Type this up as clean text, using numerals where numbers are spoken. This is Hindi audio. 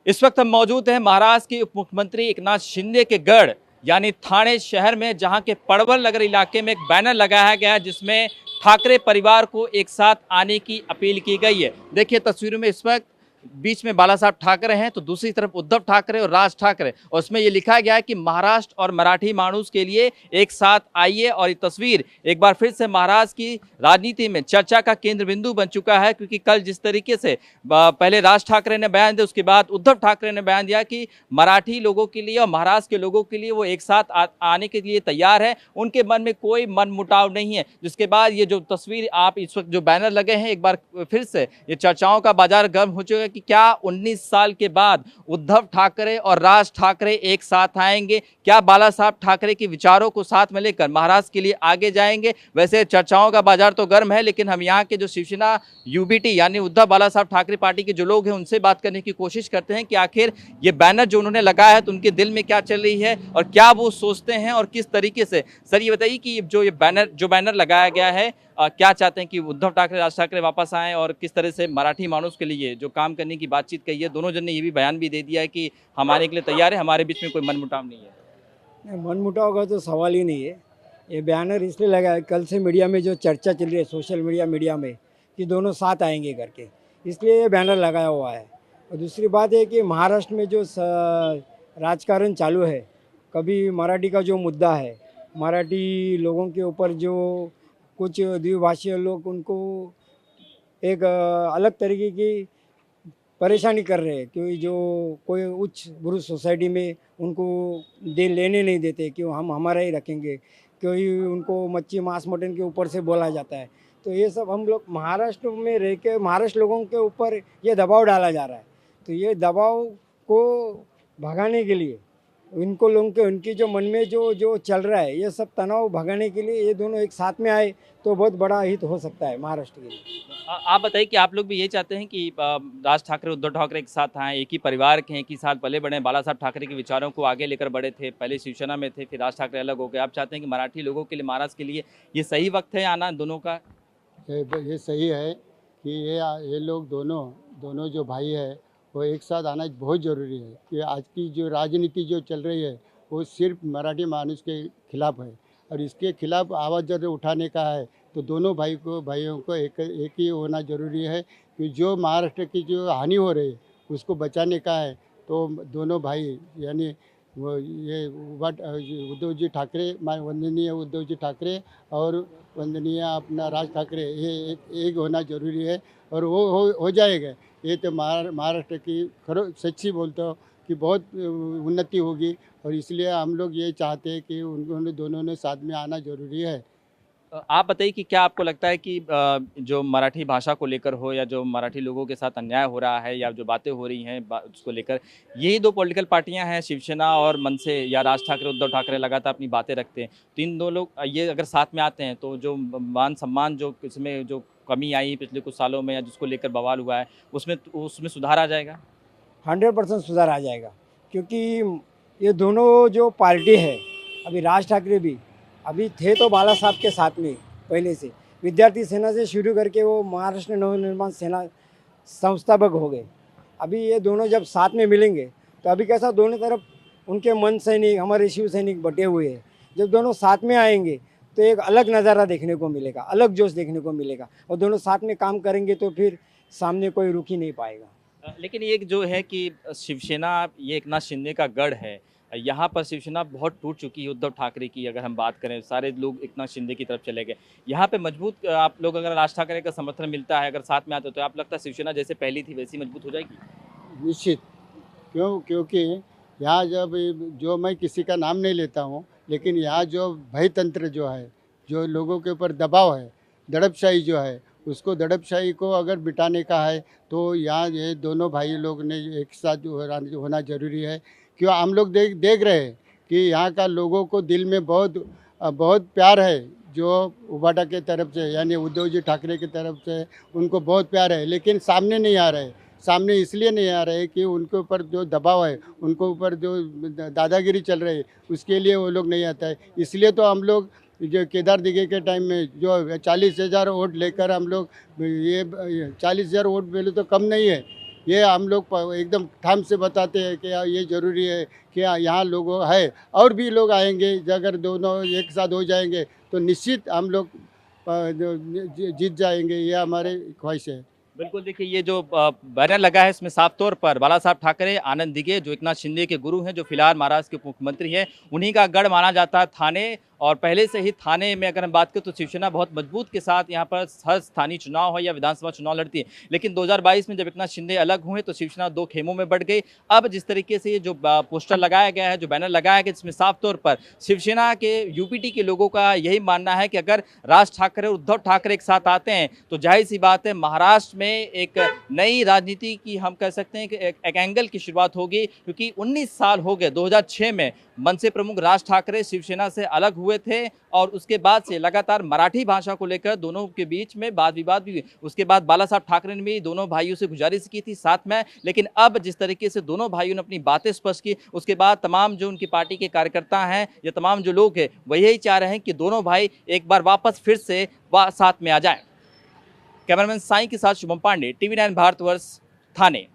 इस वक्त हम मौजूद हैं महाराष्ट्र के उप मुख्यमंत्री एकनाथ शिंदे के गढ़ यानी ठाणे शहर में, जहां के पड़वल नगर इलाके में एक बैनर लगाया गया है जिसमें ठाकरे परिवार को एक साथ आने की अपील की गई है। देखिए तस्वीरों में इस वक्त बीच में बाला साहब ठाकरे हैं तो दूसरी तरफ उद्धव ठाकरे और राज ठाकरे, और उसमें ये लिखा गया है कि महाराष्ट्र और मराठी माणूस के लिए एक साथ आइए। और ये तस्वीर एक बार फिर से महाराष्ट्र की राजनीति में चर्चा का केंद्र बिंदु बन चुका है, क्योंकि कल जिस तरीके से पहले राज ठाकरे ने बयान दिया, उसके बाद उद्धव ठाकरे ने बयान दिया कि मराठी लोगों के लिए और महाराष्ट्र के लोगों के लिए वो एक साथ आने के लिए तैयार है, उनके मन में कोई मन मुटाव नहीं है। जिसके बाद ये जो तस्वीर आप इस वक्त जो बैनर लगे हैं, एक बार फिर से ये चर्चाओं का बाजार गर्म हो चुका है कि क्या 19 साल के बाद उद्धव ठाकरे और राज ठाकरे एक साथ आएंगे, क्या बाला साहब ठाकरे के विचारों को साथ में लेकर महाराष्ट्र के लिए आगे जाएंगे। वैसे चर्चाओं का बाजार तो गर्म है, लेकिन हम यहाँ के जो शिवसेना यूबीटी यानी उद्धव बाला साहब ठाकरे पार्टी के जो लोग हैं उनसे बात करने की कोशिश करते हैं कि आखिर ये बैनर जो उन्होंने लगाया है तो उनके दिल में क्या चल रही है और क्या वो सोचते हैं और किस तरीके से। सर ये बताइए कि ये बैनर लगाया गया है, क्या चाहते हैं कि उद्धव ठाकरे राज ठाकरे वापस आएं, और किस तरह से मराठी मानुस के लिए जो काम करने की बातचीत कही है, दोनों जन ने ये भी बयान भी दे दिया है कि हम आने के लिए तैयार है, हमारे बीच में कोई मनमुटाव नहीं है। नहीं, मनमुटाव का तो सवाल ही नहीं है। ये बैनर इसलिए लगा है, कल से मीडिया में जो चर्चा चल रही है सोशल मीडिया में कि दोनों साथ आएंगे करके, इसलिए ये बैनर लगाया हुआ है। और दूसरी बात है कि महाराष्ट्र में जो राजकारण चालू है, कभी मराठी का जो मुद्दा है, मराठी लोगों के ऊपर जो कुछ द्विभाषीय लोग उनको एक अलग तरीके की परेशानी कर रहे हैं, क्योंकि जो कोई उच्च बुरुज सोसाइटी में उनको लेने नहीं देते कि हम हमारा ही रखेंगे, क्योंकि उनको मच्छी मांस मटन के ऊपर से बोला जाता है। तो ये सब हम लोग महाराष्ट्र में रह के महाराष्ट्र लोगों के ऊपर ये दबाव डाला जा रहा है। तो ये दबाव को भगाने के लिए इनको लोगों के उनकी जो मन में जो चल रहा है, ये सब तनाव भगाने के लिए ये दोनों एक साथ में आए तो बहुत बड़ा हित हो सकता है महाराष्ट्र के लिए। आप बताइए कि आप लोग भी ये चाहते हैं कि राज ठाकरे उद्धव ठाकरे एक साथ आए, एक ही परिवार के हैं, एक ही साथ पले बढ़े। बाला साहब ठाकरे के विचारों को आगे लेकर बढ़े थे, पहले शिवसेना में थे, फिर राज ठाकरे अलग हो गए। आप चाहते हैं कि मराठी लोगों के लिए, महाराष्ट्र के लिए ये सही वक्त है आना दोनों का? ये सही है कि ये लोग दोनों जो भाई है वो एक साथ आना बहुत ज़रूरी है। कि आज की जो राजनीति जो चल रही है वो सिर्फ मराठी मानुस के खिलाफ है, और इसके खिलाफ आवाज़ जब उठाने का है तो दोनों भाइयों को एक ही होना ज़रूरी है। कि जो महाराष्ट्र की जो हानि हो रही है उसको बचाने का है, तो दोनों भाई यानी वो ये उद्धव जी ठाकरे, वंदनीय उद्धव जी ठाकरे और वंदनीय अपना राज ठाकरे, ये एक होना ज़रूरी है। और वो हो जाएगा। ये तो महाराष्ट्र की सच्ची बोलता हूँ कि बहुत उन्नति होगी, और इसलिए हम लोग ये चाहते हैं कि उन्होंने दोनों ने साथ में आना ज़रूरी है। आप बताइए कि क्या आपको लगता है कि जो मराठी भाषा को लेकर हो या जो मराठी लोगों के साथ अन्याय हो रहा है या जो बातें हो रही हैं उसको लेकर, यही दो पॉलिटिकल पार्टियां हैं शिवसेना और मनसे, या राज ठाकरे उद्धव ठाकरे लगातार अपनी बातें रखते हैं, तो इन दो लोग ये अगर साथ में आते हैं तो जो मान सम्मान जो इसमें जो कमी आई पिछले कुछ सालों में या जिसको लेकर बवाल हुआ है उसमें सुधार आ जाएगा? 100% सुधार आ जाएगा, क्योंकि ये दोनों जो पार्टी है, अभी राज ठाकरे भी अभी थे तो बाला साहब के साथ में पहले से, विद्यार्थी सेना से शुरू करके वो महाराष्ट्र नवनिर्माण सेना संस्थापक हो गए। अभी ये दोनों जब साथ में मिलेंगे तो अभी कैसा दोनों तरफ उनके मन सैनिक, हमारे शिव सैनिक बटे हुए हैं। जब दोनों साथ में आएंगे तो एक अलग नज़ारा देखने को मिलेगा, अलग जोश देखने को मिलेगा, और दोनों साथ में काम करेंगे तो फिर सामने कोई रुक ही नहीं पाएगा। लेकिन ये जो है कि शिवसेना ये एकनाथ शिंदे का गढ़ है, यहाँ पर शिवसेना बहुत टूट चुकी है उद्धव ठाकरे की। अगर हम बात करें, सारे लोग एकनाथ शिंदे की तरफ चले गए। यहाँ पे मजबूत आप लोग अगर राज ठाकरे का समर्थन मिलता है, अगर साथ में आते हो, तो आप लगता है शिवसेना जैसे पहली थी वैसी मजबूत हो जाएगी? निश्चित। क्योंकि यहाँ जब जो मैं किसी का नाम नहीं लेता हूँ, लेकिन यहाँ जो भय तंत्र जो है, जो लोगों के ऊपर दबाव है, दड़पशाही जो है, उसको दड़पशाही को अगर मिटाने का है तो यहाँ ये दोनों भाई लोग ने एक साथ होना ज़रूरी है। क्यों हम लोग देख रहे हैं कि यहाँ का लोगों को दिल में बहुत प्यार है, जो उबाटा के तरफ से यानी उद्धव जी ठाकरे की तरफ से उनको बहुत प्यार है, लेकिन सामने नहीं आ रहे। सामने इसलिए नहीं आ रहे कि उनके ऊपर जो दबाव है, उनके ऊपर जो दादागिरी चल रही है, उसके लिए वो लोग नहीं आता है। इसलिए तो हम लोग जो केदार दिघे के टाइम में जो 40,000 वोट लेकर हम लोग, ये 40,000 वोट बोले तो कम नहीं है, ये हम लोग एकदम ठाम से बताते हैं कि ये ज़रूरी है कि यहाँ लोग है और भी लोग आएंगे। अगर दोनों एक साथ हो जाएंगे तो निश्चित हम लोग जीत जाएंगे, ये हमारे ख्वाहिश है। बिल्कुल, देखिए ये जो बैनर लगा है इसमें साफ तौर पर बाला साहब ठाकरे, आनंद दिघे जो एकनाथ शिंदे के गुरु हैं, जो फिलहाल महाराष्ट्र के मुख्यमंत्री हैं, उन्हीं का गढ़ माना जाता है थाने। और पहले से ही थाने में अगर हम बात करें तो शिवसेना बहुत मजबूत के साथ यहाँ पर हर स्थानीय चुनाव हो या विधानसभा चुनाव लड़ती है। लेकिन 2022 में जब एकनाथ शिंदे अलग हुए तो शिवसेना दो खेमों में बढ़ गई। अब जिस तरीके से ये जो पोस्टर लगाया गया है, जो बैनर लगाया गया, जिसमें साफ तौर पर शिवसेना के यूपीटी के लोगों का यही मानना है कि अगर राज ठाकरे और उद्धव ठाकरे एक साथ आते हैं तो जाहिर सी बात है महाराष्ट्र में एक नई राजनीति की हम कह सकते हैं कि एक एंगल की शुरुआत होगी। क्योंकि 19 साल हो गए, 2006 में मनसे प्रमुख राज ठाकरे शिवसेना से अलग हुए थे और उसके बाद से लगातार मराठी भाषा को लेकर दोनों के बीच में वाद विवाद भी हुए। उसके बाद बाला साहब ठाकरे ने भी दोनों भाइयों से गुजारिश की थी साथ में। लेकिन अब जिस तरीके से दोनों भाइयों ने अपनी बातें स्पष्ट की, उसके बाद तमाम जो उनकी पार्टी के कार्यकर्ता हैं या तमाम जो लोग हैं वह यही चाह रहे हैं कि दोनों भाई एक बार वापस फिर से साथ में आ जाए। कैमरामैन साईं के साथ शुभम पांडे, TV9 भारतवर्ष, थाने।